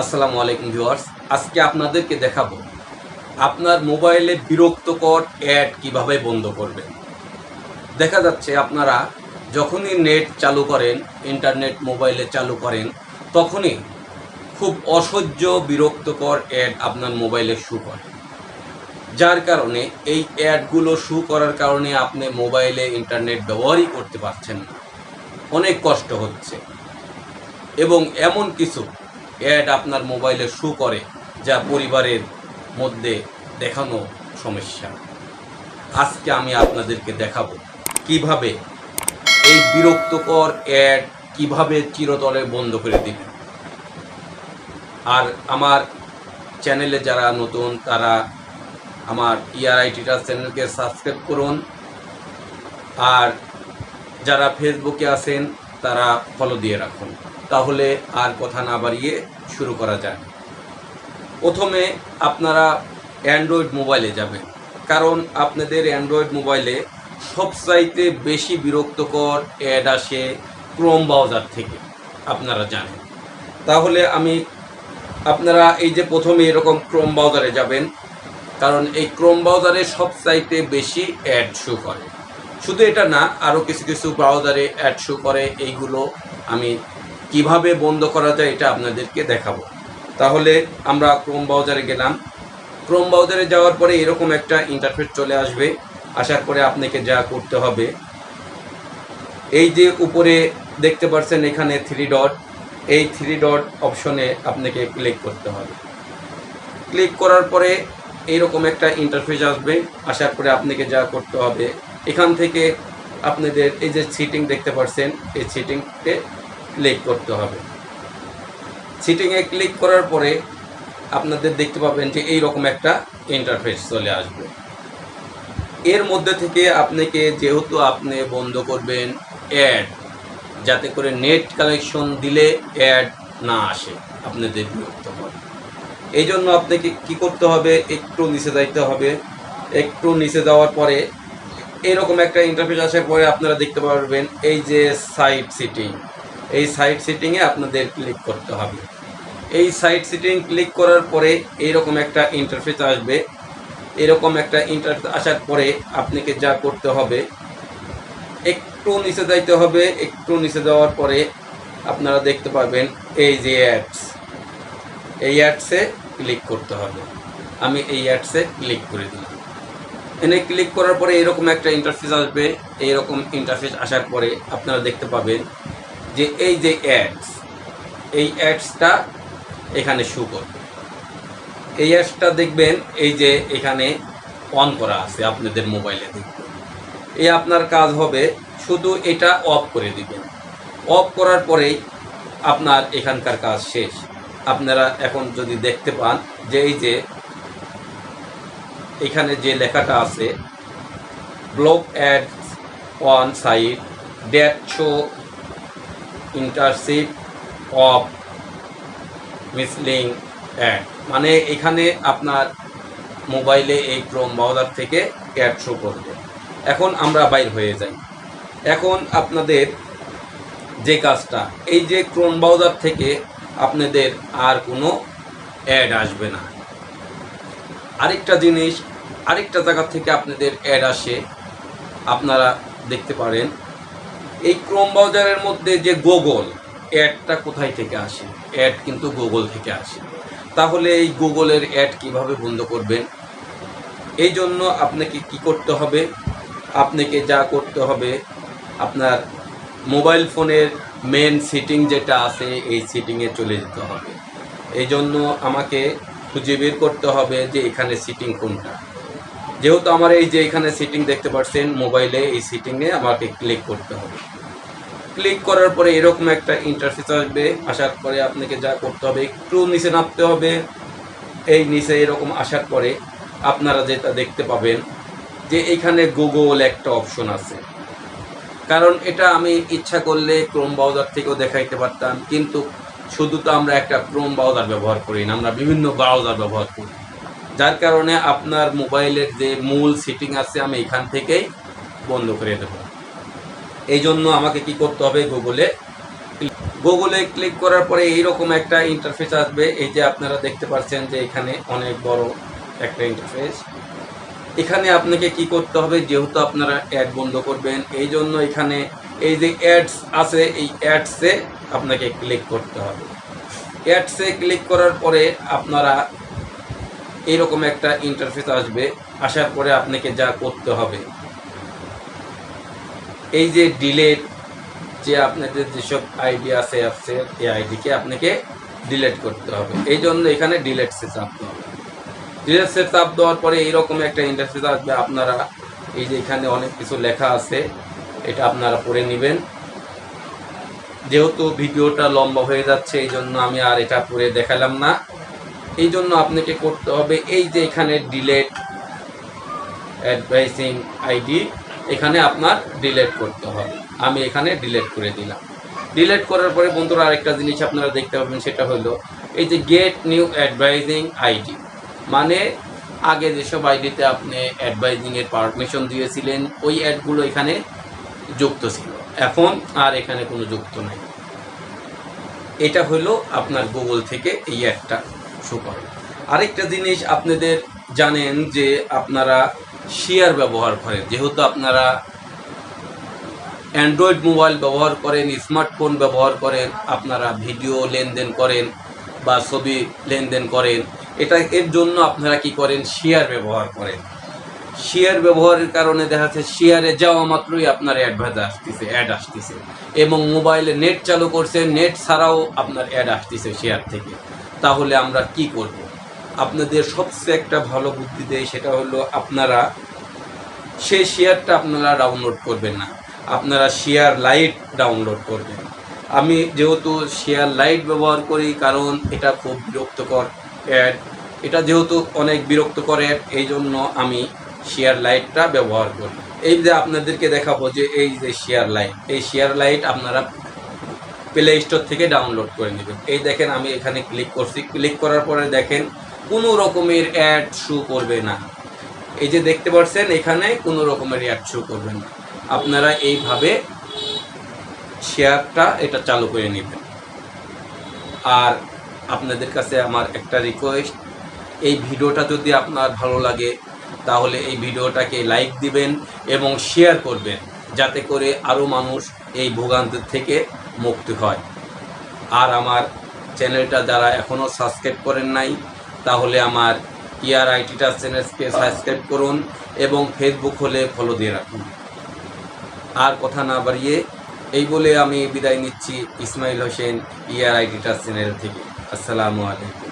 আসসালামু আলাইকুম ভিউয়ার্স। আজকে আপনাদেরকে দেখাবো আপনার মোবাইলে বিরক্তকর অ্যাড কিভাবে বন্ধ করবেন। দেখা যাচ্ছে আপনারা যখনই নেট চালু করেন, ইন্টারনেট মোবাইলে চালু করেন, তখনই খুব অসহ্য বিরক্তকর অ্যাড আপনার মোবাইলে শো করে। যার কারণে এই অ্যাডগুলো শো করার কারণে আপনি মোবাইলে ইন্টারনেট ব্যবহারই করতে পারছেন না। অনেক কষ্ট হচ্ছে এবং এমন কিছু অ্যাড আপনার মোবাইলে শো করে যা পরিবারের মধ্যে দেখানো সমস্যা। আজকে আমি আপনাদেরকে দেখাবো কিভাবে এই বিরক্তকর অ্যাড কিভাবে চিরতরে বন্ধ করে দিবেন। আর আমার চ্যানেলে যারা নতুন তারা আমার ERI টিটার চ্যানেলকে সাবস্ক্রাইব করুন, আর যারা ফেসবুকে আছেন তারা ফলো দিয়ে রাখুন। তাহলে আর কথা না বাড়িয়ে শুরু করা যায়। প্রথমে আপনারা অ্যান্ড্রয়েড মোবাইলে যাবেন, কারণ আপনাদের অ্যান্ড্রয়েড মোবাইলে সবচাইতে বেশি বিরক্তকর অ্যাড আসে ক্রোম ব্রাউজার থেকে, আপনারা জানেন। তাহলে আপনারা এই যে প্রথমে এরকম ক্রোম ব্রাউজারে যাবেন, কারণ এই ক্রোম ব্রাউজারে সবচাইতে বেশি অ্যাড শো করে। শুধু এটা না, আরও কিছু কিছু ব্রাউজারে অ্যাড শো করে। এইগুলো আমি কিভাবে বন্ধ করা যায় এটা আপনাদেরকে দেখাবো। তাহলে আমরা ক্রোম ব্রাউজারে গেলাম। ক্রোম ব্রাউজারে যাওয়ার পরে এরকম একটা ইন্টারফেস চলে আসবে। আসার পরে আপনাকে যা করতে হবে, এই যে উপরে দেখতে পাচ্ছেন এখানে 3 ডট, এই 3 ডট অপশনে আপনাকে ক্লিক করতে হবে। ক্লিক করার পরে এইরকম একটা ইন্টারফেস আসবে। আসার পরে আপনাকে যা করতে হবে, এখান থেকে আপনাদের এই যে সেটিং দেখতে পাচ্ছেন, এই সেটিংতে ক্লিক করতে হবে। সেটিংয়ে ক্লিক করার পরে আপনাদের দেখতে পাবেন যে এইরকম একটা ইন্টারফেস চলে আসবে। এর মধ্যে থেকে আপনাকে, যেহেতু আপনি বন্ধ করবেন অ্যাড, যাতে করে নেট কানেকশন দিলে অ্যাড না আসে, আপনাদের বিরক্ত হয়। এই জন্য আপনাকে কী করতে হবে, একটু নিচে যাইতে হবে। একটু নিচে যাওয়ার পরে এরকম একটা ইন্টারফেস আসার পরে আপনারা দেখতে পারবেন এই যে সাইট সেটিং, এই সাইট সেটিংয়ে আপনাদের ক্লিক করতে হবে। এই সাইট সেটিং ক্লিক করার পরে এইরকম একটা ইন্টারফেস আসবে। এরকম একটা ইন্টারফেস আসার পরে আপনাকে যা করতে হবে, একটু নিচে যাইতে হবে। একটু নিচে যাওয়ার পরে আপনারা দেখতে পাবেন এই যে অ্যাডস, এই অ্যাডসে ক্লিক করতে হবে। আমি এই অ্যাডসে ক্লিক করে দিলাম। এনে ক্লিক করার পরে এরকম একটা ইন্টারফেস আসবে। এইরকম ইন্টারফেস আসার পরে আপনারা দেখতে পাবেন যে এই যে অ্যাডস, এই অ্যাডসটা এখানে শো করবে। এই অ্যাডসটা দেখবেন এই যে এখানে অন করা আছে, আপনাদের মোবাইলে দেখবেন। এই আপনার কাজ হবে শুধু এটা অফ করে দিবেন। অফ করার পরেই আপনার এখানকার কাজ শেষ। আপনারা এখন যদি দেখতে পান যে এই যে এখানে যে লেখাটা আছে, block ads on site that show intrusive of misleading ad, মানে এখানে আপনার মোবাইলে এই ক্রোম ব্রাউজার থেকে অ্যাড শো করবে। এখন আমরা বাইর হয়ে যাই। এখন আপনাদের যে কাজটা, এই যে ক্রোম ব্রাউজার থেকে আপনাদের আর কোনো অ্যাড আসবে না। আরেকটা জিনিস, আরেকটা জায়গা থেকে আপনাদের অ্যাড আসে, আপনারা দেখতে পারেন। এই ক্রোম ব্রাউজারের মধ্যে যে গুগল অ্যাডটা কোথায় থেকে আসে, অ্যাড কিন্তু গুগল থেকে আসে। তাহলে এই গুগলের অ্যাড কিভাবে বন্ধ করবেন? এই জন্য আপনাকে কি করতে হবে, আপনাকে যা করতে হবে, আপনার মোবাইল ফোনের মেন সেটিং যেটা আছে এই সেটিংয়ে চলে যেতে হবে। এই জন্য আমাকে খুঁজে বের করতে হবে যে এখানে সেটিং কোনটা। যেহেতু আমার এই যে এখানে সেটিং দেখতে পাচ্ছেন মোবাইলে, এই সেটিংয়ে আমাকে ক্লিক করতে হবে। ক্লিক করার পরে এরকম একটা ইন্টারফেস আসবে। আসার পরে আপনাকে যা করতে হবে, একটু নিচে নামতে হবে। এই নিচে এরকম আসার পরে আপনারা যেটা দেখতে পাবেন যে এখানে গুগল একটা অপশন আছে। কারণ এটা আমি ইচ্ছা করলে ক্রোম ব্রাউজার থেকেও দেখাইতে পারতাম, কিন্তু শুধু তো আমরা একটা ক্রোম ব্রাউজার ব্যবহার করি না, আমরা বিভিন্ন ব্রাউজার ব্যবহার করি। যার কারণে আপনার মোবাইলের যে মূল সেটিং আছে আমি এখান থেকেই বন্ধ করে দেব। এই জন্য আমাকে কি করতে হবে, গুগলে ক্লিক করার পরে এইরকম একটা ইন্টারফেস আসবে। এই যে আপনারা দেখতে পাচ্ছেন যে এখানে অনেক বড় একটা ইন্টারফেস। এখানে আপনাকে কি করতে হবে, যেহেতু আপনারা অ্যাড বন্ধ করবেন, এই জন্য এখানে এই যে অ্যাডস আছে, এই অ্যাডসে আপনাকে ক্লিক করতে হবে। অ্যাডসে ক্লিক করার পরে আপনারা এইরকম একটা ইন্টারফেস আসবে। আসার পরে আপনাকে যা করতে হবে, এই যে ডিলেট, যে আপনাদের যেসব আইডি আছে অ্যাপসের, এই আইডিকে আপনাকে ডিলেট করতে হবে। এই জন্য এখানে ডিলেটসে চাপতে হবে। ডিলেটসে চাপ দেওয়ার পরে এইরকম একটা ইন্টারফেস আসবে। আপনারা এই যে এখানে অনেক কিছু লেখা আছে, এটা আপনারা পড়ে নেবেন। যেহেতু ভিডিওটা লম্বা হয়ে যাচ্ছে, এই জন্য আমি আর এটা পড়ে দেখালাম না। এই জন্য আপনাকে করতে হবে, এই যে এখানে ডিলেট অ্যাডভাইসিং আইডি, এখানে আপনার ডিলেট করতে হবে। আমি এখানে ডিলেট করে দিলাম। ডিলেট করার পরে বন্ধুরা আরেকটা জিনিস আপনারা দেখতে পাবেন, সেটা হলো এই যে গেট নিউ অ্যাডভাইজিং আইডি, মানে আগে যেসব আইডিতে আপনি অ্যাডভাইজিংয়ের পারমিশন দিয়েছিলেন, ওই অ্যাডগুলো এখানে যুক্ত ছিল, এখন আর এখানে কোনো যুক্ত নাই। এটা হলো আপনার গুগল থেকে এই অ্যাডটা শো করে। আরেকটা জিনিস আপনাদের জানেন যে আপনারা শেয়ার ব্যবহার করেন, যেহেতু আপনারা অ্যান্ড্রয়েড মোবাইল ব্যবহার করেন, স্মার্টফোন ব্যবহার করেন, আপনারা ভিডিও লেনদেন করেন বা ছবি লেনদেন করেন, এর জন্য আপনারা কি করেন, শেয়ার ব্যবহার করেন। শেয়ার ব্যবহারের কারণে দেখা যাচ্ছে শেয়ারে যাওয়া মাত্রই আপনার অ্যাড আসতেছে এবং মোবাইলে নেট চালু করছে, নেট ছাড়াও আপনার অ্যাড আসতেছে শেয়ার থেকে। তাহলে আমরা কি করব? আপনাদের সবচেয়ে একটা ভালো বুদ্ধি দেয়, সেটা হলো আপনারা সেই শেয়ারটা আপনারা ডাউনলোড করবেন না, আপনারা শেয়ার লাইট ডাউনলোড করবেন। আমি যেহেতু শেয়ার লাইট ব্যবহার করি, কারণ এটা খুব বিরক্তকর অ্যাড, এটা যেহেতু অনেক বিরক্তকর অ্যাড, এই জন্য আমি শেয়ার লাইটটা ব্যবহার করি। এই যে আপনাদেরকে দেখাবো যে এই যে শেয়ার লাইট, এই শেয়ার লাইট আপনারা প্লে স্টোর থেকে ডাউনলোড করে নেবেন। এই দেখেন আমি এখানে ক্লিক করছি, ক্লিক করার পরে দেখেন কোনো রকমের অ্যাড শো করবে না। এই যে দেখতে পাচ্ছেন এখানে কোনো রকমের অ্যাড শো করবে না। আপনারা এইভাবে শেয়ারটা এটা চালু করে নেবেন। আর আপনাদের কাছে আমার একটা রিকোয়েস্ট, এই ভিডিওটা যদি আপনার ভালো লাগে তাহলে এই ভিডিওটাকে লাইক দিবেন এবং শেয়ার করবেন, যাতে করে আরও মানুষ এই ভোগান্তি থেকে মুক্তি হয়। আর আমার চ্যানেলটা যারা এখনও সাবস্ক্রাইব করেন নাই, তাহলে আমার ইয়ার আইটি টাচ চ্যানেলকে সাবস্ক্রাইব করুন এবং ফেসবুক হলে ফলো দিয়ে রাখুন। আর কথা না বাড়িয়ে এই বলে আমি বিদায় নিচ্ছি, ইসমাইল হোসেন, ইয়ার আইটি টাচ চ্যানেল থেকে। আসসালামু আলাইকুম।